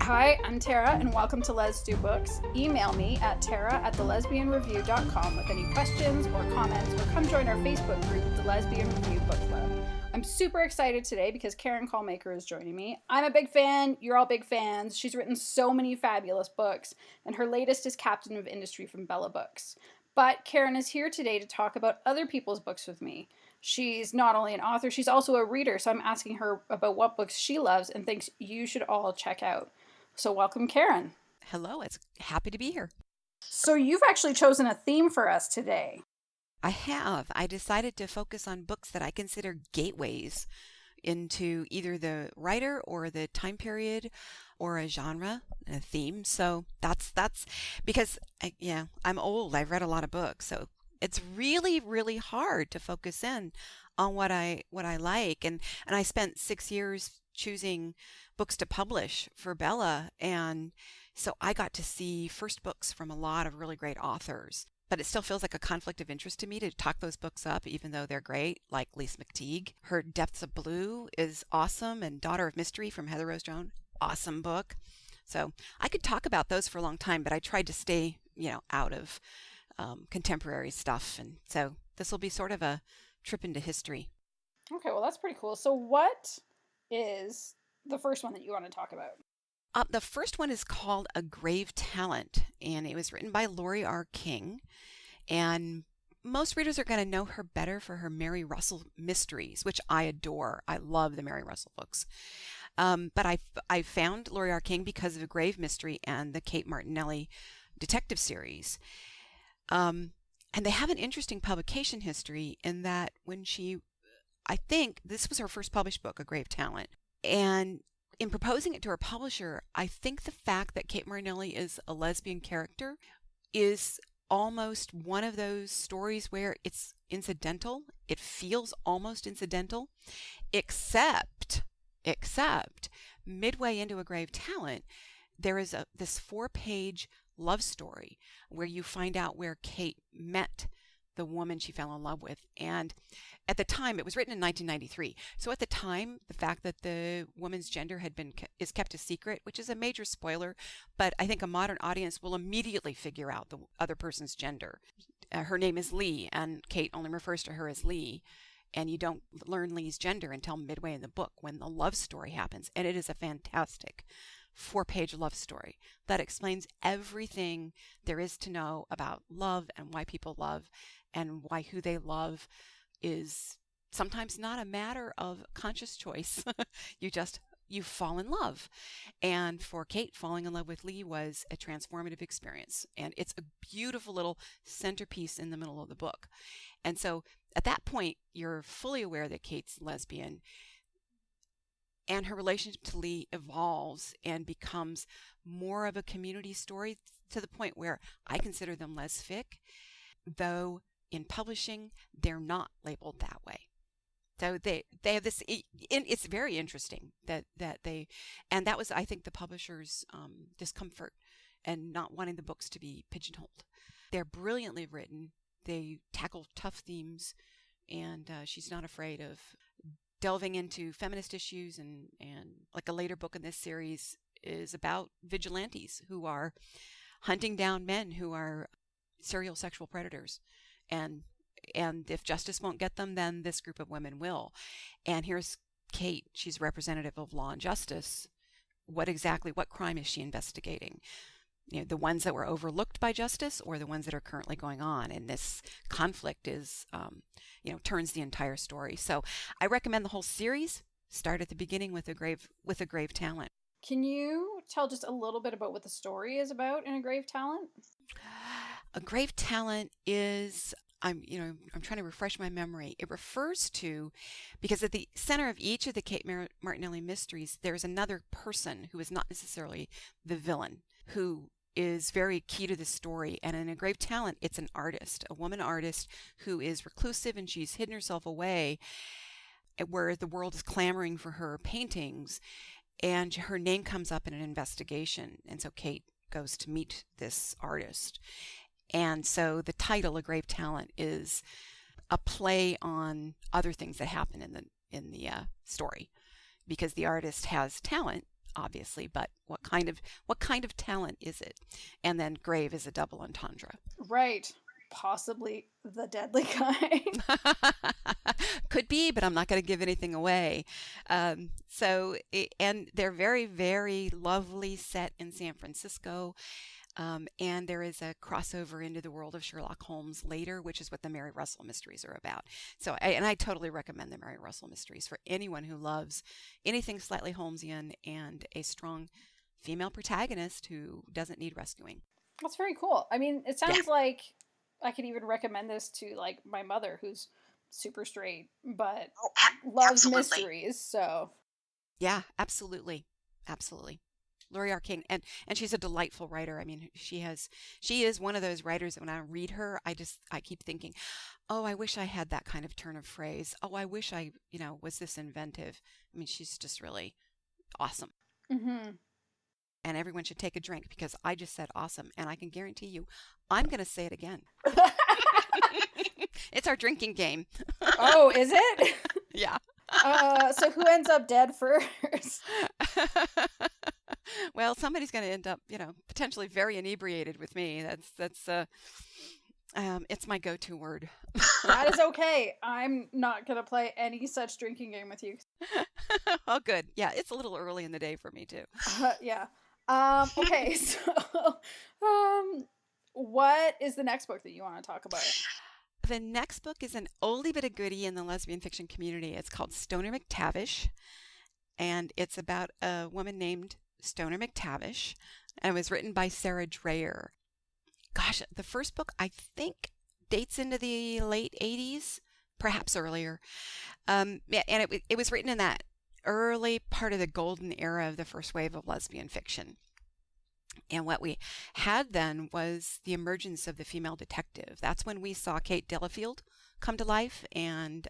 Hi, I'm Tara, and welcome to Les Do Books. Email me at tara@thelesbianreview.com with any questions or comments, or come join our Facebook group, The Lesbian Review Book Club. I'm super excited today because Karen Kallmaker is joining me. I'm a big fan. You're all big fans. She's written so many fabulous books, and her latest is Captain of Industry from Bella Books. But Karen is here today to talk about other people's books with me. She's not only an author, she's also a reader, so I'm asking her about what books she loves and thinks you should all check out. So welcome, Karen. Hello, it's happy to be here. So you've actually chosen a theme for us today. I have. I decided to focus on books that I consider gateways into either the writer or the time period or a genre, a theme. So that's because I'm old. I've read a lot of books, so it's really, really hard to focus in on what I like. And I spent 6 years choosing books to publish for Bella, and so I got to see first books from a lot of really great authors. But it still feels like a conflict of interest to me to talk those books up, even though they're great, like Lise McTeague. Her Depths of Blue is awesome, and Daughter of Mystery from Heather Rose Jones, awesome book. So I could talk about those for a long time, but I tried to stay, out of contemporary stuff. And so this will be sort of a trip into history. Okay, well, that's pretty cool. So what is the first one that you want to talk about? The first one is called A Grave Talent, and it was written by Lori R. King. And most readers are going to know her better for her Mary Russell mysteries, which I adore. I love the Mary Russell books. But I found Lori R. King because of A Grave Mystery and the Kate Martinelli detective series. And they have an interesting publication history in that I think this was her first published book, A Grave Talent. And in proposing it to her publisher, I think the fact that Kate Martinelli is a lesbian character is almost one of those stories where it's incidental. It feels almost incidental, except midway into A Grave Talent, there is this 4-page love story where you find out where Kate met the woman she fell in love with. And at the time, it was written in 1993. So at the time, the fact that the woman's gender is kept a secret, which is a major spoiler, but I think a modern audience will immediately figure out the other person's gender. Her name is Lee, and Kate only refers to her as Lee. And you don't learn Lee's gender until midway in the book when the love story happens. And it is a fantastic 4-page love story that explains everything there is to know about love and why people love and why who they love is sometimes not a matter of conscious choice. You fall in love. And for Kate, falling in love with Lee was a transformative experience. And it's a beautiful little centerpiece in the middle of the book. And so at that point, you're fully aware that Kate's lesbian, and her relationship to Lee evolves and becomes more of a community story to the point where I consider them lesfic, though in publishing, they're not labeled that way. So they have this, it's very interesting that was, I think, the publisher's discomfort and not wanting the books to be pigeonholed. They're brilliantly written. They tackle tough themes, and she's not afraid of delving into feminist issues, and like a later book in this series is about vigilantes who are hunting down men who are serial sexual predators. And if justice won't get them, then this group of women will. And here's Kate. She's representative of law and justice. What crime is she investigating? The ones that were overlooked by justice or the ones that are currently going on. And this conflict is, turns the entire story. So I recommend the whole series. Start at the beginning with a grave talent. Can you tell just a little bit about what the story is about in A Grave Talent? A Grave Talent is, I'm trying to refresh my memory. It refers to, because at the center of each of the Kate Martinelli mysteries, there's another person who is not necessarily the villain, who is very key to the story. And in A Grave Talent, it's an artist, a woman artist who is reclusive, and she's hidden herself away where the world is clamoring for her paintings, and her name comes up in an investigation. And so Kate goes to meet this artist. And so the title, A Grave Talent, is a play on other things that happen in the story, because the artist has talent, obviously, but what kind of talent is it? And then grave is a double entendre. Right. Possibly the deadly kind. Could be, but I'm not going to give anything away. And they're very, very lovely, set in San Francisco. And there is a crossover into the world of Sherlock Holmes later, which is what the Mary Russell mysteries are about. So, I totally recommend the Mary Russell mysteries for anyone who loves anything slightly Holmesian and a strong female protagonist who doesn't need rescuing. That's very cool. I mean, it sounds like I could even recommend this to like my mother, who's super straight but loves mysteries. So yeah, absolutely. Laurie R. King, and she's a delightful writer. I mean, she is one of those writers that when I read her, I keep thinking, oh, I wish I had that kind of turn of phrase. Oh, I wish I, was this inventive. I mean, she's just really awesome. Mm-hmm. And everyone should take a drink because I just said awesome, and I can guarantee you, I'm going to say it again. It's our drinking game. Oh, is it? Yeah. So who ends up dead first? Well, somebody's going to end up, potentially very inebriated with me. That's it's my go-to word. That is okay. I'm not going to play any such drinking game with you. Oh, good. Yeah, it's a little early in the day for me too. Yeah. Okay. So, what is the next book that you want to talk about? The next book is an oldie but a goodie in the lesbian fiction community. It's called Stoner McTavish, and it's about a woman named Stoner McTavish, and it was written by Sarah Dreyer. Gosh, the first book I think dates into the late 80s, perhaps earlier. And it was written in that early part of the golden era of the first wave of lesbian fiction. And what we had then was the emergence of the female detective. That's when we saw Kate Delafield come to life, and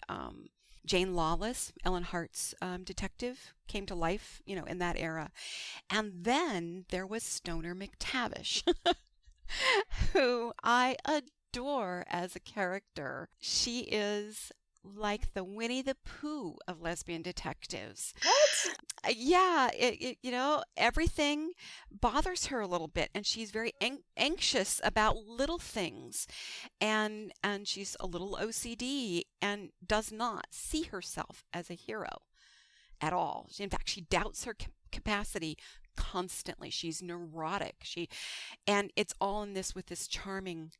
Jane Lawless, Ellen Hart's detective, came to life, in that era. And then there was Stoner McTavish, who I adore as a character. She is like the Winnie the Pooh of lesbian detectives. What? Yeah, everything bothers her a little bit, and she's very anxious about little things, and she's a little OCD and does not see herself as a hero at all. In fact, she doubts her capacity constantly. She's neurotic. And it's all in this with this charming,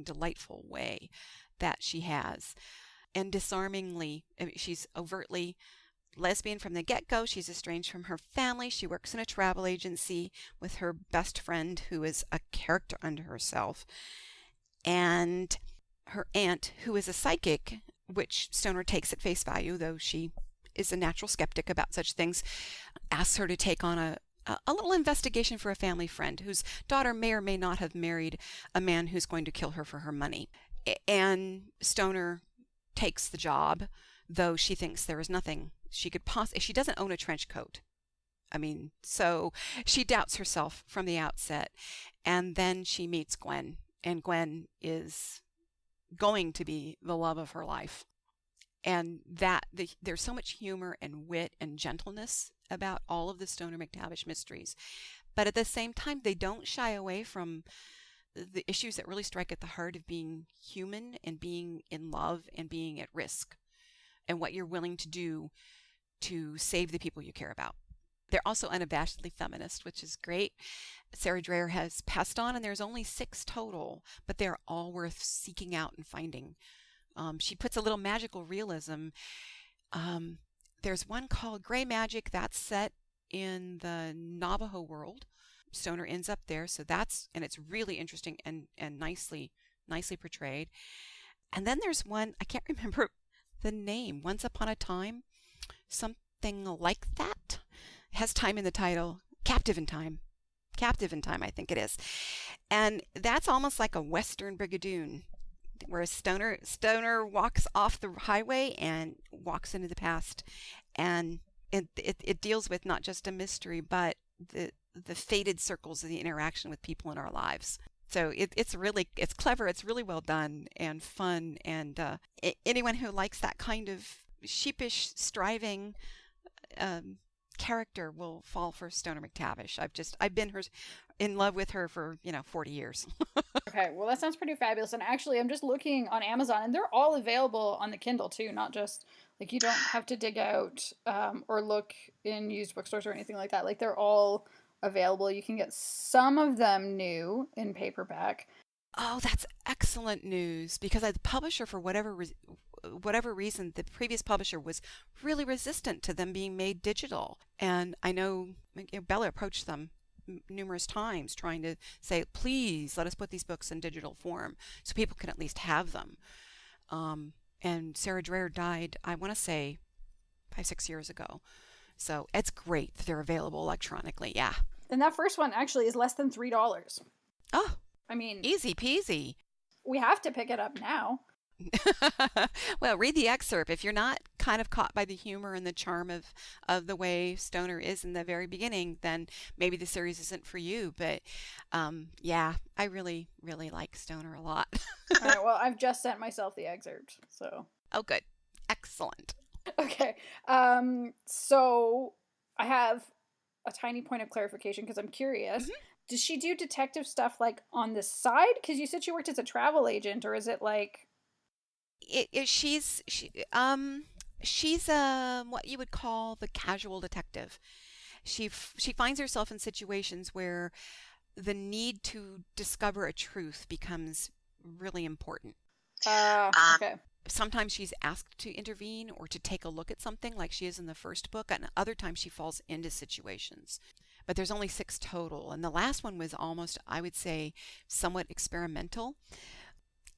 delightful way that she has. And disarmingly, I mean, she's overtly lesbian from the get-go. She's estranged from her family. She works in a travel agency with her best friend, who is a character unto herself. And her aunt, who is a psychic, which Stoner takes at face value, though she is a natural skeptic about such things, asks her to take on a little investigation for a family friend whose daughter may or may not have married a man who's going to kill her for her money. And Stoner takes the job, though she thinks there is nothing she could possibly. She doesn't own a trench coat. I mean, so she doubts herself from the outset. And then she meets Gwen, and Gwen is going to be the love of her life. And there's so much humor and wit and gentleness about all of the Stoner McTavish mysteries. But at the same time, they don't shy away from the issues that really strike at the heart of being human and being in love and being at risk, and what you're willing to do to save the people you care about. They're also unabashedly feminist, which is great. Sarah Dreyer has passed on, and there's only 6 total, but they're all worth seeking out and finding. She puts a little magical realism. There's one called Gray Magic that's set in the Navajo world. Stoner ends up there, so it's really interesting and nicely portrayed. And then there's one, I can't remember the name, Once Upon a Time, something like that. It has time in the title. Captive in Time, I think it is. And that's almost like a Western Brigadoon, where Stoner walks off the highway and walks into the past. And it deals with not just a mystery, but the faded circles of the interaction with people in our lives. So it's clever. It's really well done and fun. And anyone who likes that kind of sheepish, striving, character will fall for Stoner McTavish. I've been in love with her for 40 years. Okay, well, that sounds pretty fabulous. And actually, I'm just looking on Amazon, and they're all available on the Kindle too, not just like you don't have to dig out or look in used bookstores or anything like that. Like they're all available. You can get some of them new in paperback. Oh, that's excellent news, because the publisher, for whatever reason, the previous publisher was really resistant to them being made digital. And I know Bella approached them numerous times trying to say, please let us put these books in digital form so people can at least have them. And Sarah Dreher died, I want to say, 5-6 years ago. So it's great that they're available electronically. Yeah. And that first one actually is less than $3. Oh, I mean, easy peasy. We have to pick it up now. Well, read the excerpt. If you're not kind of caught by the humor and the charm of the way Stoner is in the very beginning, then maybe the series isn't for you. But yeah, I really, really like Stoner a lot. All right, well, I've just sent myself the excerpt, so. Oh, good. Excellent. Okay. So I have a tiny point of clarification because I'm curious. Mm-hmm. Does she do detective stuff like on the side? Because you said she worked as a travel agent, or is it like... She's what you would call the casual detective. She finds herself in situations where the need to discover a truth becomes really important. Okay. Sometimes she's asked to intervene or to take a look at something, like she is in the first book, and other times she falls into situations. But there's only 6 total, and the last one was almost, I would say, somewhat experimental,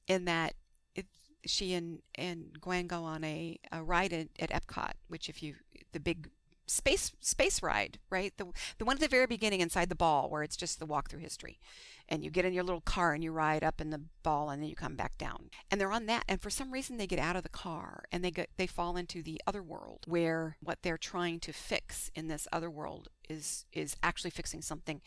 in that she and Gwen go on a ride at Epcot, which the big space ride, right? The one at the very beginning inside the ball, where it's just the walk through history, and you get in your little car and you ride up in the ball and then you come back down. And they're on that, and for some reason they get out of the car and they fall into the other world, where what they're trying to fix in this other world is actually fixing something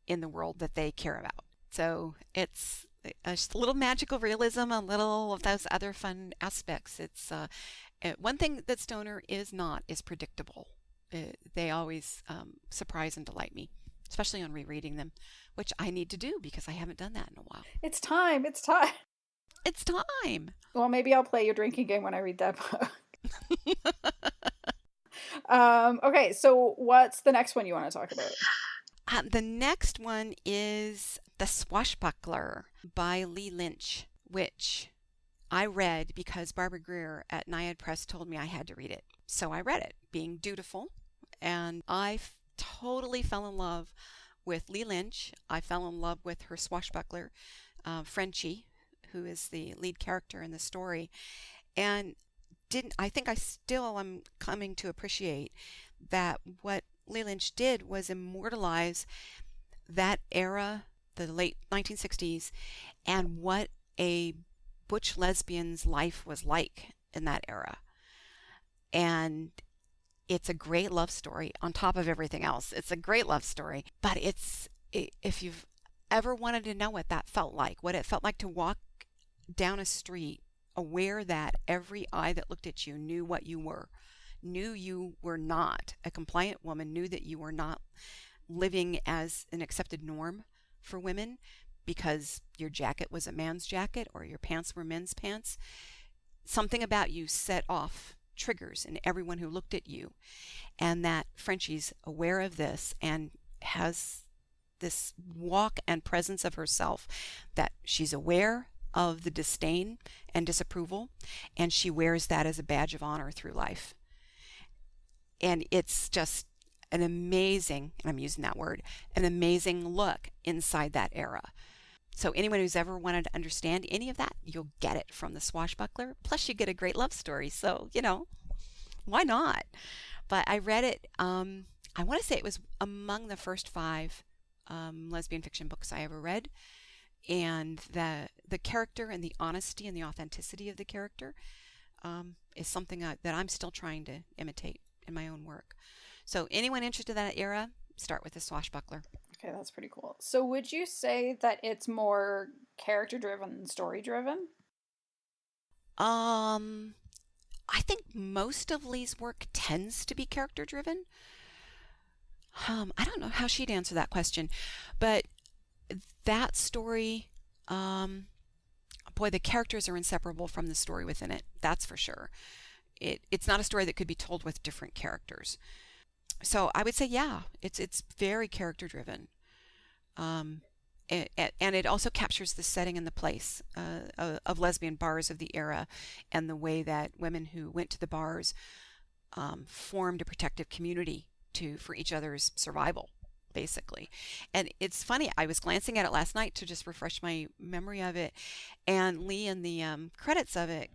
in the world that they care about. So it's a little magical realism, a little of those other fun aspects. It's one thing that Stoner is not is predictable. They always surprise and delight me, especially on rereading them, which I need to do because I haven't done that in a while. It's time. It's time. Well, maybe I'll play your drinking game when I read that book. Okay, so what's the next one you want to talk about? The next one is The Swashbuckler by Lee Lynch, which I read because Barbara Greer at Naiad Press told me I had to read it. So I read it, being dutiful, and I totally fell in love with Lee Lynch. I fell in love with her swashbuckler, Frenchie, who is the lead character in the story, and I think I still am coming to appreciate that what Lee Lynch did was immortalize that era, the late 1960s, and what a butch lesbian's life was like in that era. And it's a great love story on top of everything else. It's a great love story, but if you've ever wanted to know what that felt like, what it felt like to walk down a street aware that every eye that looked at you knew what you were, knew you were not a compliant woman, knew that you were not living as an accepted norm for women because your jacket was a man's jacket or your pants were men's pants. Something about you set off triggers in everyone who looked at you, and that Frenchie's aware of this and has this walk and presence of herself, that she's aware of the disdain and disapproval, and she wears that as a badge of honor through life. And it's just an amazing, and I'm using that word, an amazing look inside that era. So anyone who's ever wanted to understand any of that, you'll get it from The Swashbuckler. Plus you get a great love story. So, why not? But I read it, I want to say it was among the first 5 lesbian fiction books I ever read. And the character and the honesty and the authenticity of the character is something that I'm still trying to imitate in my own work. So anyone interested in that era, start with The Swashbuckler. Okay, that's pretty cool. So would you say that it's more character-driven than story-driven? I think most of Lee's work tends to be character-driven. I don't know how she'd answer that question, but that story, boy, the characters are inseparable from the story within it. That's for sure. It's not a story that could be told with different characters. So I would say, yeah, it's very character driven. And it also captures the setting and the place of lesbian bars of the era, and the way that women who went to the bars formed a protective community for each other's survival, basically. And it's funny, I was glancing at it last night to just refresh my memory of it, and Lee in the credits of it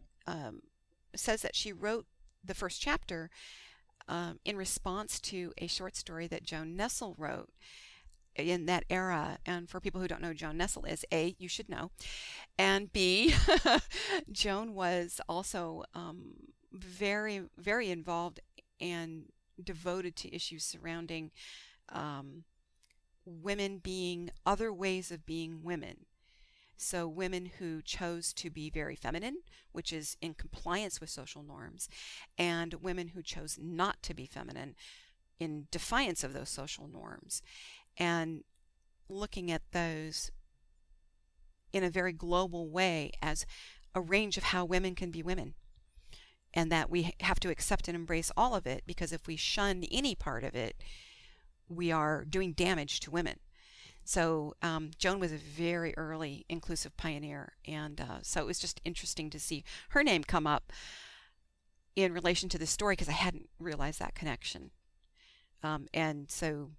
says that she wrote the first chapter in response to a short story that Joan Nestle wrote in that era. And for people who don't know who Joan Nestle is, A, you should know, and B, Joan was also very, very involved and devoted to issues surrounding women being other ways of being women. So women who chose to be very feminine, which is in compliance with social norms, and women who chose not to be feminine in defiance of those social norms. And looking at those in a very global way as a range of how women can be women, and that we have to accept and embrace all of it, because if we shun any part of it, we are doing damage to women. So Joan was a very early inclusive pioneer, and so it was just interesting to see her name come up in relation to this story, because I hadn't realized that connection. And so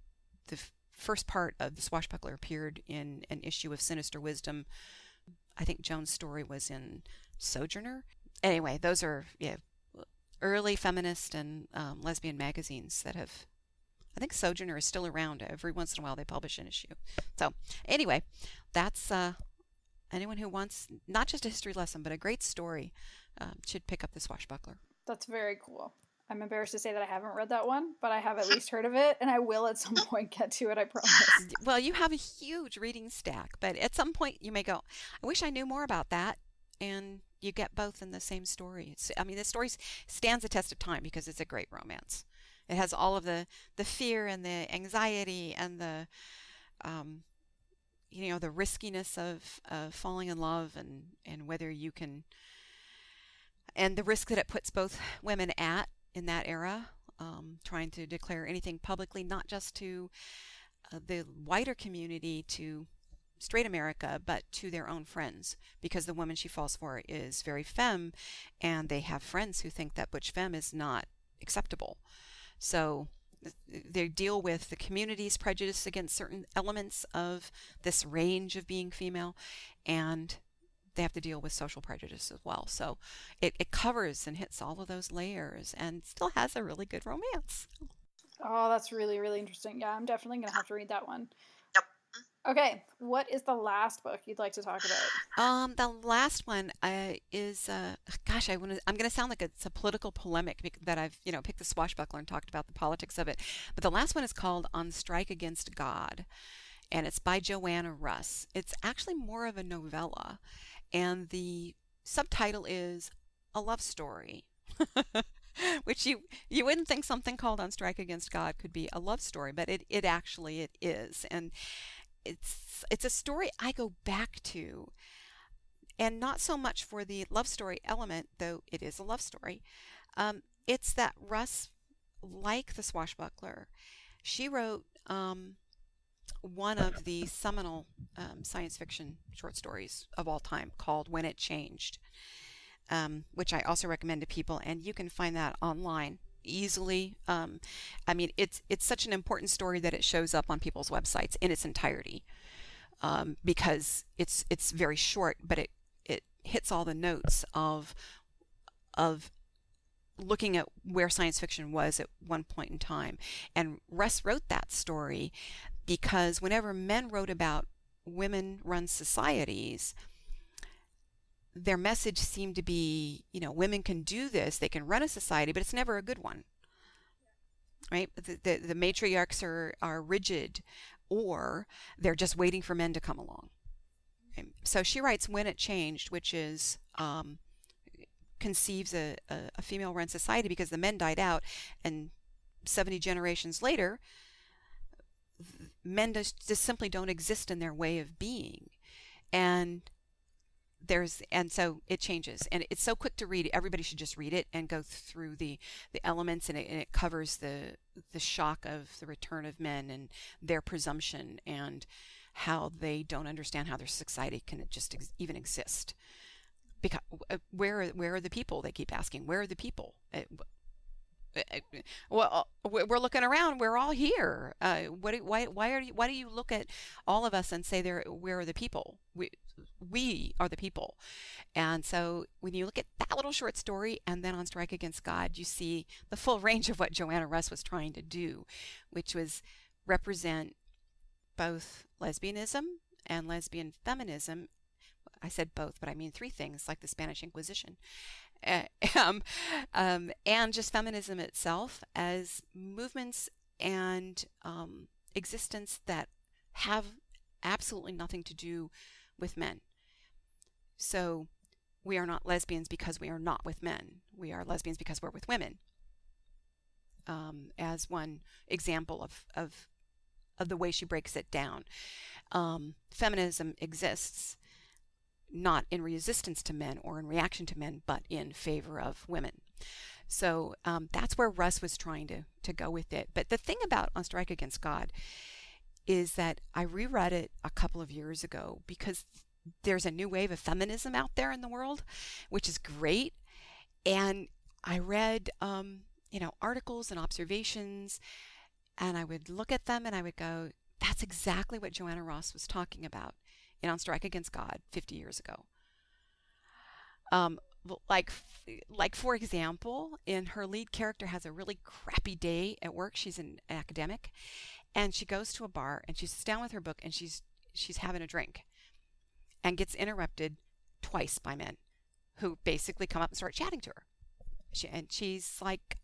the first part of The Swashbuckler appeared in an issue of Sinister Wisdom. I think Joan's story was in Sojourner. Anyway, those are early feminist and lesbian magazines that have... I think Sojourner is still around. Every once in a while they publish an issue. So anyway, that's anyone who wants not just a history lesson, but a great story should pick up The Swashbuckler. That's very cool. I'm embarrassed to say that I haven't read that one, but I have at least heard of it, and I will at some point get to it, I promise. Well, you have a huge reading stack, but at some point you may go, I wish I knew more about that, and you get both in the same story. The story stands the test of time because it's a great romance. It has all of the fear and the anxiety and the the riskiness of falling in love, and whether you can, and the risk that it puts both women at in that era, trying to declare anything publicly, not just to the wider community, to straight America, but to their own friends, because the woman she falls for is very femme, and they have friends who think that butch femme is not acceptable. So they deal with the community's prejudice against certain elements of this range of being female, and they have to deal with social prejudice as well. So it covers and hits all of those layers, and still has a really good romance. Oh, that's really, really interesting. Yeah, I'm definitely going to have to read that one. Okay, what is the last book you'd like to talk about? The last one is, gosh, I'm going to sound like it's a political polemic that I've, picked The Swashbuckler and talked about the politics of it. But the last one is called On Strike Against God, and it's by Joanna Russ. It's actually more of a novella, and the subtitle is A Love Story, which you wouldn't think something called On Strike Against God could be a love story, but it actually is. And it's a story I go back to, and not so much for the love story element, though it is a love story. It's that Russ, like The Swashbuckler, she wrote one of the seminal science fiction short stories of all time called When It Changed, which I also recommend to people, and you can find that online easily. It's such an important story that it shows up on people's websites in its entirety, because it's very short, but it hits all the notes of looking at where science fiction was at one point in time. And Russ wrote that story because whenever men wrote about women-run societies, their message seemed to be, women can do this, they can run a society, but it's never a good one, right? The matriarchs are rigid, or they're just waiting for men to come along. Okay? So she writes When It Changed, which is conceives a female-run society because the men died out, and 70 generations later, men just simply don't exist in their way of being. And so it changes, and it's so quick to read. Everybody should just read it and go through the elements, and it covers the shock of the return of men and their presumption, and how they don't understand how their society can just even exist. Because where are the people? They keep asking, where are the people? Well, we're looking around. We're all here. Why do you look at all of us and say where are the people? We are the people. And so when you look at that little short story and then on Strike Against God, you see the full range of what Joanna Russ was trying to do, which was represent both lesbianism and lesbian feminism. I said both, but I mean three things, like the Spanish Inquisition. And just feminism itself as movements and existence that have absolutely nothing to do with men. So we are not lesbians because we are not with men. We are lesbians because we're with women. As one example of the way she breaks it down. Feminism exists not in resistance to men or in reaction to men, but in favor of women. So that's where Russ was trying to go with it. But the thing about On Strike Against God is that I reread it a couple of years ago because there's a new wave of feminism out there in the world, which is great. And I read, articles and observations, and I would look at them and I would go, that's exactly what Joanna Russ was talking about in On Strike Against God 50 years ago. Like for example, in her lead character has a really crappy day at work. She's an academic, and she goes to a bar and she sits down with her book and she's having a drink, and gets interrupted twice by men who basically come up and start chatting to her. She's like,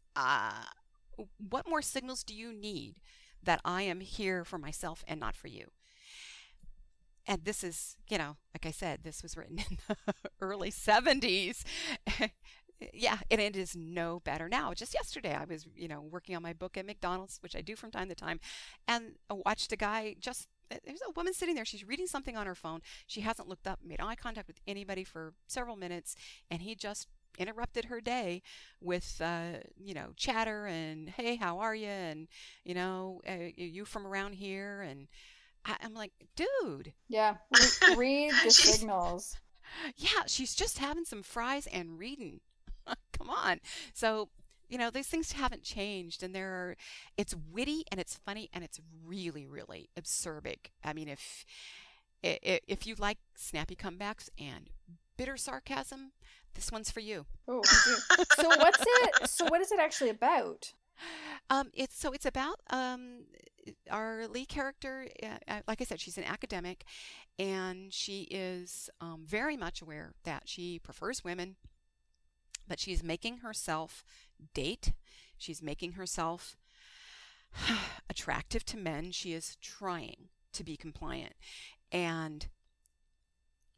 what more signals do you need that I am here for myself and not for you? And this is, like I said, this was written in the early 70s. Yeah, and it is no better now. Just yesterday, I was, working on my book at McDonald's, which I do from time to time, and I watched a guy there's a woman sitting there. She's reading something on her phone. She hasn't looked up, made eye contact with anybody for several minutes, and he just interrupted her day with, chatter and, hey, how are you? And, you from around here? And I'm like, dude. Yeah, read the signals. Yeah, she's just having some fries and reading. Come on. So, these things haven't changed, and it's witty and it's funny and it's really, really acerbic. I mean, if you like snappy comebacks and bitter sarcasm, this one's for you. Oh, so what is it actually about? It's about our lead character. Like I said, she's an academic, and she is very much aware that she prefers women, but she's making herself date. She's making herself attractive to men. She is trying to be compliant, and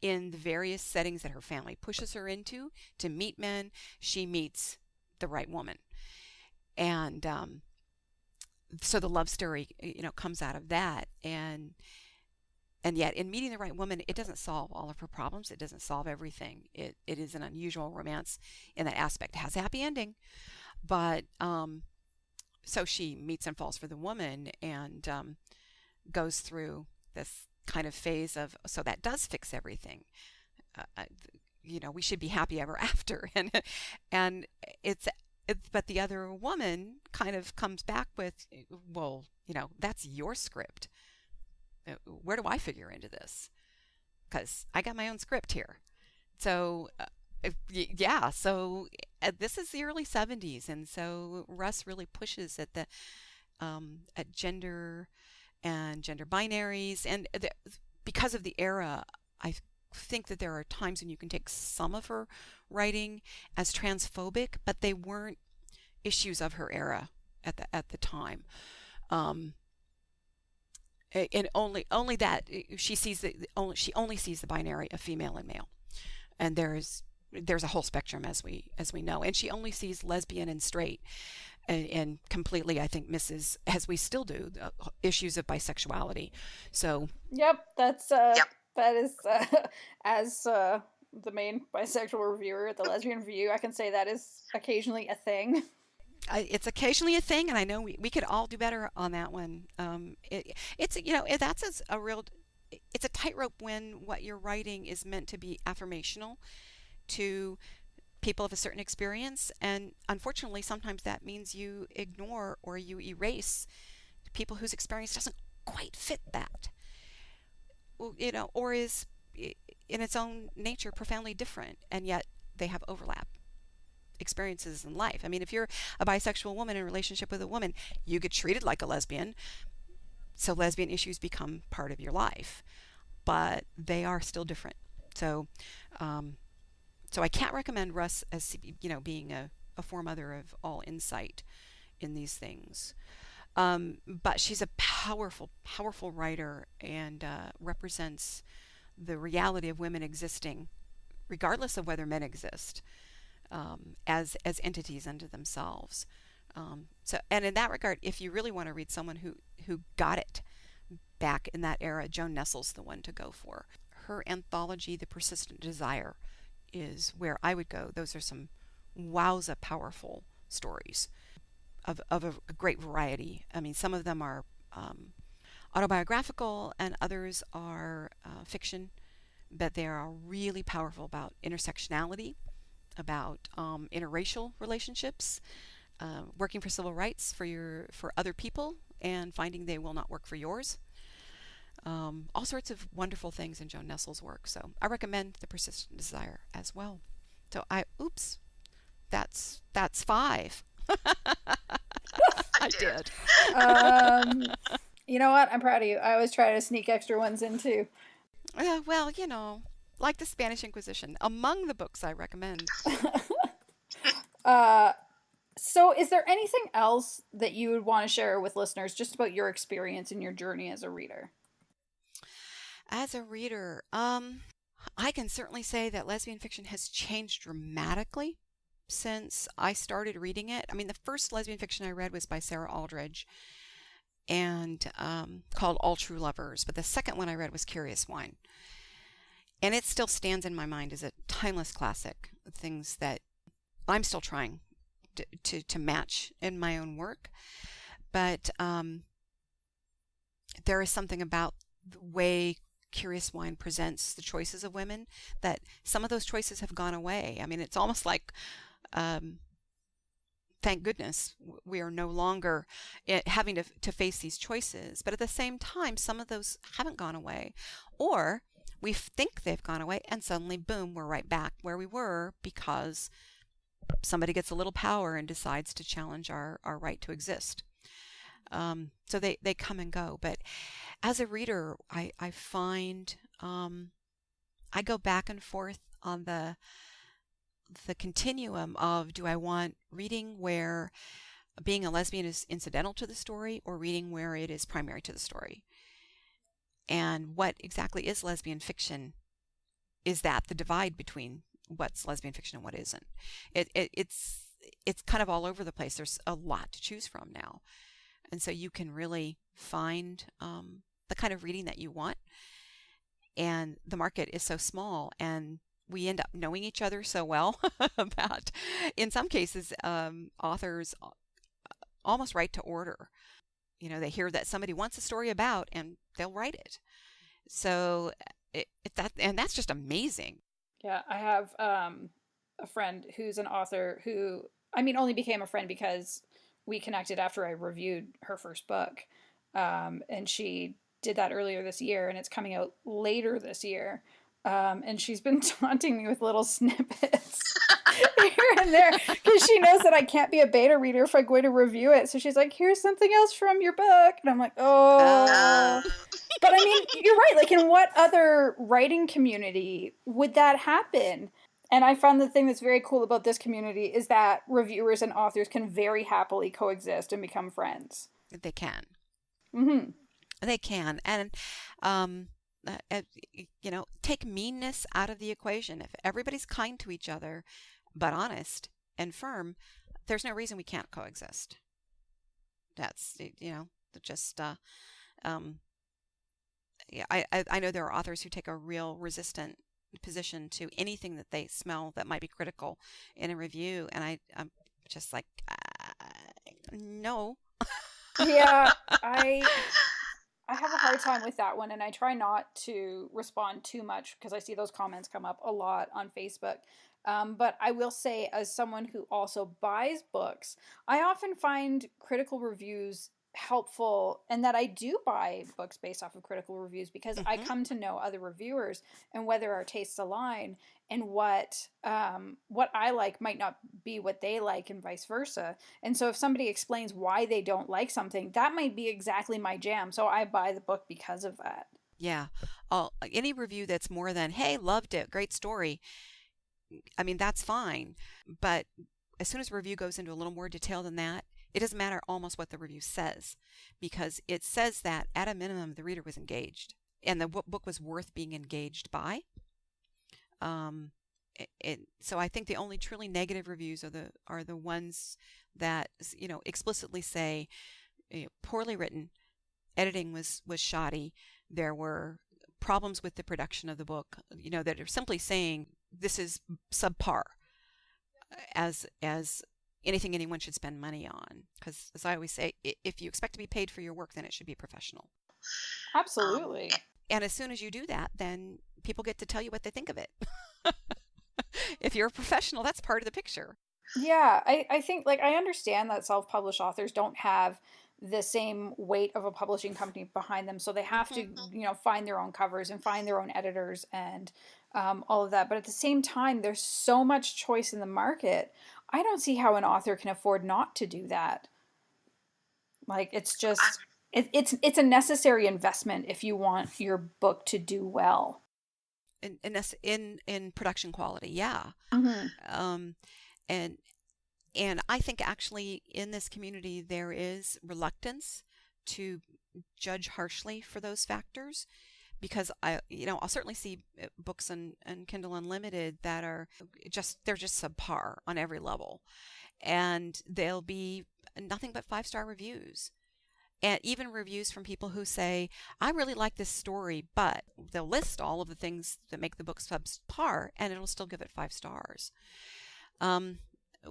in the various settings that her family pushes her into to meet men, she meets the right woman. And so the love story, comes out of that. And yet in meeting the right woman, it doesn't solve all of her problems. It doesn't solve everything. It is an unusual romance in that aspect. It has a happy ending. But so she meets and falls for the woman, and goes through this kind of phase of, so that does fix everything. We should be happy ever after. And but the other woman kind of comes back with, well, that's your script. Where do I figure into this? Because I got my own script here. So, yeah, so this is the early 70s. And so Russ really pushes at at gender and gender binaries. And because of the era, I think that there are times when you can take some of her writing as transphobic, but they weren't issues of her era at the time. And only that she only sees the binary of female and male, and there's a whole spectrum as we know, and she only sees lesbian and straight. and completely, I think, misses, as we still do, the issues of bisexuality. So Yep, that is as the main bisexual reviewer at the Lesbian Review, I can say that is occasionally a thing. it's occasionally a thing, and I know we could all do better on that one. It's, that's a real, it's a tightrope when what you're writing is meant to be affirmational to people of a certain experience, and unfortunately sometimes that means you ignore or you erase people whose experience doesn't quite fit that, or is in its own nature profoundly different, and yet they have overlap experiences in life. I mean, if you're a bisexual woman in a relationship with a woman, you get treated like a lesbian, so lesbian issues become part of your life, but they are still different. So so I can't recommend Russ as, being a foremother of all insight in these things. But she's a powerful, powerful writer, and represents the reality of women existing, regardless of whether men exist, as entities unto themselves. And in that regard, if you really want to read someone who got it back in that era, Joan Nessel's the one to go for. Her anthology, The Persistent Desire, is where I would go. Those are some wowza powerful stories of a great variety. I mean, some of them are autobiographical, and others are fiction, but they are really powerful about intersectionality, about interracial relationships, working for civil rights for other people, and finding they will not work for yours. All sorts of wonderful things in Joan Nessel's work. So I recommend The Persistent Desire as well. So that's 5. I did. You know what? I'm proud of you. I always try to sneak extra ones in too. Well, like the Spanish Inquisition, among the books I recommend. So is there anything else that you would want to share with listeners just about your experience and your journey as a reader? As a reader, I can certainly say that lesbian fiction has changed dramatically since I started reading it. I mean, the first lesbian fiction I read was by Sarah Aldridge, and called All True Lovers. But the second one I read was Curious Wine. And it still stands in my mind as a timeless classic, things that I'm still trying to match in my own work. But there is something about the way Curious Wine presents the choices of women that some of those choices have gone away. I mean, it's almost like, thank goodness, we are no longer having to face these choices. But at the same time, some of those haven't gone away, or we think they've gone away, and suddenly, boom, we're right back where we were because somebody gets a little power and decides to challenge our right to exist. So they come and go. But as a reader, I find I go back and forth on the continuum of, do I want reading where being a lesbian is incidental to the story, or reading where it is primary to the story? And what exactly is lesbian fiction? Is that the divide between what's lesbian fiction and what isn't? It's kind of all over the place. There's a lot to choose from now. And so you can really find the kind of reading that you want. And the market is so small, and we end up knowing each other so well about, in some cases, authors almost write to order. They hear that somebody wants a story about, and they'll write it. So that's just amazing. Yeah, I have a friend who's an author who, only became a friend because we connected after I reviewed her first book. And she did that earlier this year, and it's coming out later this year. And she's been taunting me with little snippets here and there because she knows that I can't be a beta reader if I'm going to review it. So she's like, here's something else from your book. And I'm like, oh. But you're right. Like, in what other writing community would that happen? And I found the thing that's very cool about this community is that reviewers and authors can very happily coexist and become friends. They can. Mm-hmm. They can. And, take meanness out of the equation. If everybody's kind to each other, but honest and firm, there's no reason we can't coexist. That's, just, yeah, I know there are authors who take a real resistant position to anything that they smell that might be critical in a review. And I'm just like, no. Yeah, I have a hard time with that one, and I try not to respond too much because I see those comments come up a lot on Facebook. But I will say, as someone who also buys books, I often find critical reviews helpful, and that I do buy books based off of critical reviews because I come to know other reviewers and whether our tastes align, and what I like might not be what they like, and vice versa. And so if somebody explains why they don't like something, that might be exactly my jam. So I buy the book because of that. Yeah. Any review that's more than, hey, loved it, great story, I mean, that's fine. But as soon as a review goes into a little more detail than that, it doesn't matter almost what the review says, because it says that at a minimum the reader was engaged and the book was worth being engaged by. So I think the only truly negative reviews are the ones that explicitly say, poorly written, editing was shoddy, there were problems with the production of the book, that are simply saying this is subpar as anything anyone should spend money on. Because as I always say, if you expect to be paid for your work, then it should be professional. Absolutely. And as soon as you do that, then people get to tell you what they think of it. If you're a professional, that's part of the picture. Yeah, I think, like, I understand that self-published authors don't have the same weight of a publishing company behind them, so they have to, find their own covers and find their own editors and all of that. But at the same time, there's so much choice in the market. I don't see how an author can afford not to do that. Like, it's just it's a necessary investment if you want your book to do well. In production quality, yeah. Mm-hmm. And I think actually in this community there is reluctance to judge harshly for those factors, because I'll certainly see books on Kindle Unlimited that they're just subpar on every level, and they'll be nothing but 5-star reviews. And even reviews from people who say, I really like this story, but they'll list all of the things that make the book subpar, and it'll still give it 5 stars.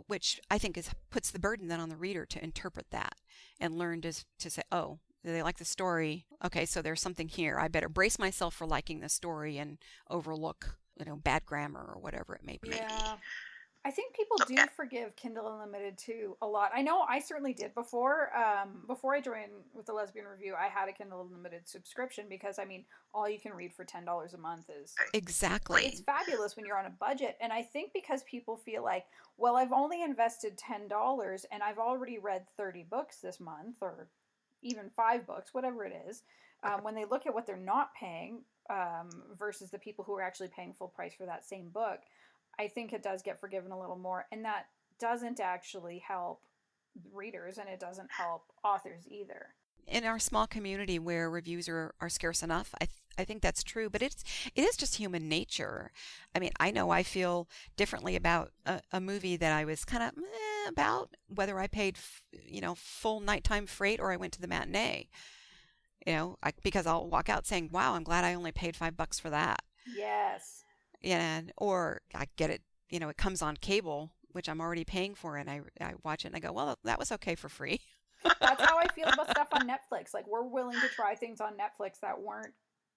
Which I think puts the burden then on the reader to interpret that and learn to say, oh, they like the story. Okay, so there's something here. I better brace myself for liking the story and overlook, bad grammar or whatever it may be. Yeah. I think people do forgive Kindle Unlimited too a lot. I know I certainly did before. Before I joined with the Lesbian Review, I had a Kindle Unlimited subscription because, all you can read for $10 a month is exactly. It's fabulous when you're on a budget. And I think because people feel like, well, I've only invested $10 and I've already read 30 books this month, or even 5 books, whatever it is. When they look at what they're not paying versus the people who are actually paying full price for that same book, I think it does get forgiven a little more, and that doesn't actually help readers, and it doesn't help authors either. In our small community where reviews are scarce enough, I think that's true, but it is just human nature. I know I feel differently about a movie that I was kind of about, whether I paid full nighttime freight or I went to the matinee. Because I'll walk out saying, wow, I'm glad I only paid $5 for that. Yes. Or I get it, it comes on cable, which I'm already paying for, and I watch it and I go, well, that was okay for free. That's how I feel about stuff on Netflix. Like, we're willing to try things on Netflix that weren't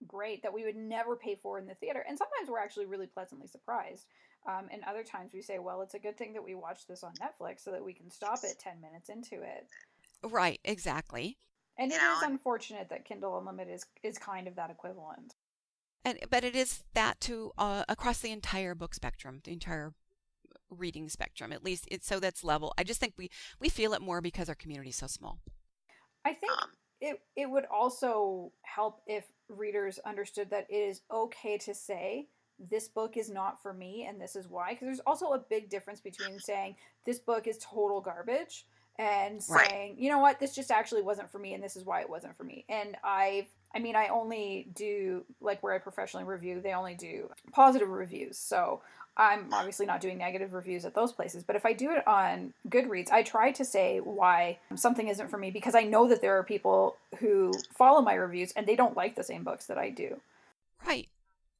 great, that we would never pay for in the theater. And sometimes we're actually really pleasantly surprised. And other times we say, well, it's a good thing that we watched this on Netflix so that we can stop it 10 minutes into it. Right, exactly. And it is unfortunate that Kindle Unlimited is kind of that equivalent. But it is that too, across the entire book spectrum, the entire reading spectrum. At least so that's level. I just think we feel it more because our community is so small. I think it would also help if readers understood that it is okay to say, this book is not for me and this is why. Because there's also a big difference between saying this book is total garbage and Right. saying, you know what, this just actually wasn't for me, and this is why it wasn't for me. And I only do, like, where I professionally review, they only do positive reviews. So I'm obviously not doing negative reviews at those places. But if I do it on Goodreads, I try to say why something isn't for me, because I know that there are people who follow my reviews and they don't like the same books that I do. Right.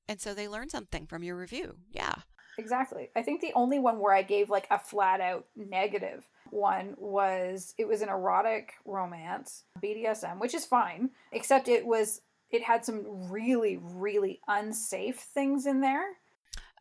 And so they learn something from your review. Yeah. Exactly. I think the only one where I gave like a flat out negative one was, it was an erotic romance, BDSM, which is fine, except it had some really, really unsafe things in there.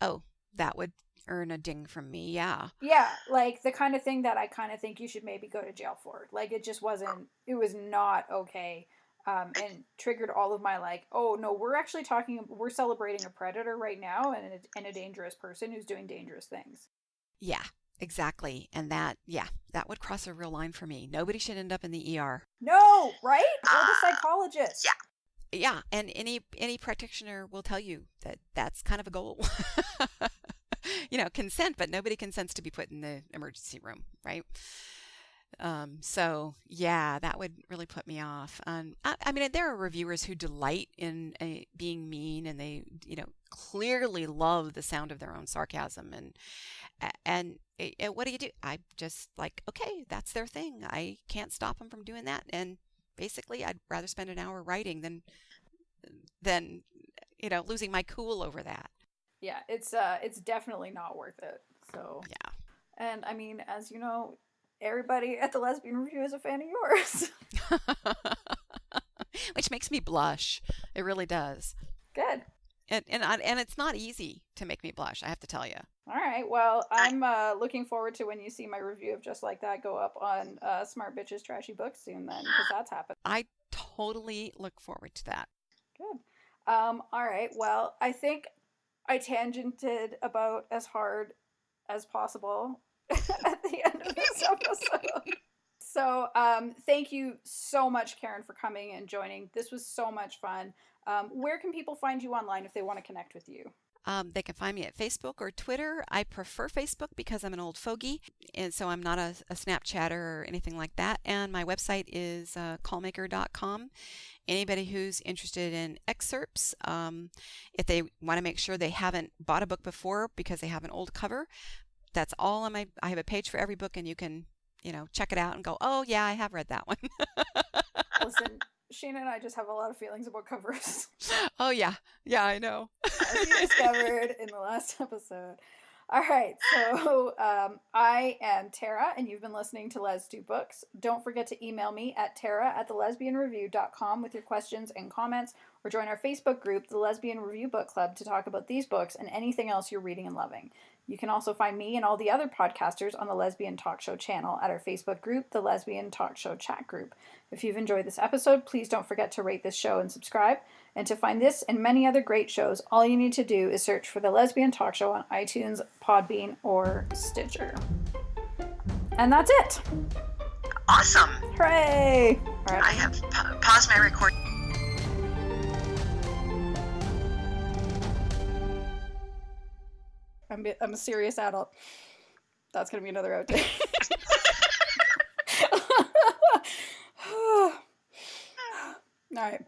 Oh, that would earn a ding from me. Yeah. Yeah, like the kind of thing that I kind of think you should maybe go to jail for. Like, it just wasn't, it was not okay. And triggered all of my, like, oh no, we're celebrating a predator right now, and a dangerous person who's doing dangerous things. Yeah, exactly. And that would cross a real line for me. Nobody should end up in the ER. No, right? Or the psychologist. Yeah. Yeah, and any practitioner will tell you that that's kind of a goal. Consent, but nobody consents to be put in the emergency room, right? So yeah, that would really put me off. I mean, there are reviewers who delight in being mean, and they, clearly love the sound of their own sarcasm. And what do you do? I just like, okay, that's their thing. I can't stop them from doing that. And basically, I'd rather spend an hour writing than losing my cool over that. Yeah, it's definitely not worth it. So Yeah. And I mean, as you know, everybody at the Lesbian Review is a fan of yours. Which makes me blush. It really does. Good. And it's not easy to make me blush, I have to tell you. All right. Well, I'm looking forward to when you see my review of Just Like That go up on Smart Bitches Trashy Books soon, then, because that's happened. I totally look forward to that. Good. All right. Well, I think I tangented about as hard as possible at the end of this episode. So thank you so much, Karen, for coming and joining. This was so much fun. Where can people find you online if they want to connect with you? They can find me at Facebook or Twitter. I prefer Facebook because I'm an old fogey, and so I'm not a Snapchatter or anything like that. And my website is Kallmaker.com. Anybody who's interested in excerpts, if they want to make sure they haven't bought a book before because they have an old cover, that's all on my. I have a page for every book, and you can, check it out and go, oh yeah, I have read that one. Listen, Sheena and I just have a lot of feelings about covers. Oh yeah, I know. As you discovered in the last episode. All right, so I am Tara, and you've been listening to Les Do Books. Don't forget to email me at tara@thelesbianreview.com with your questions and comments, or join our Facebook group, the Lesbian Review Book Club, to talk about these books and anything else you're reading and loving. You can also find me and all the other podcasters on the Lesbian Talk Show channel at our Facebook group, the Lesbian Talk Show chat group. If you've enjoyed this episode, please don't forget to rate this show and subscribe. And to find this and many other great shows, all you need to do is search for the Lesbian Talk Show on iTunes, Podbean, or Stitcher. And that's it. Awesome. Hooray! All right. I have paused my recording. I'm a serious adult. That's going to be another outtake. All right.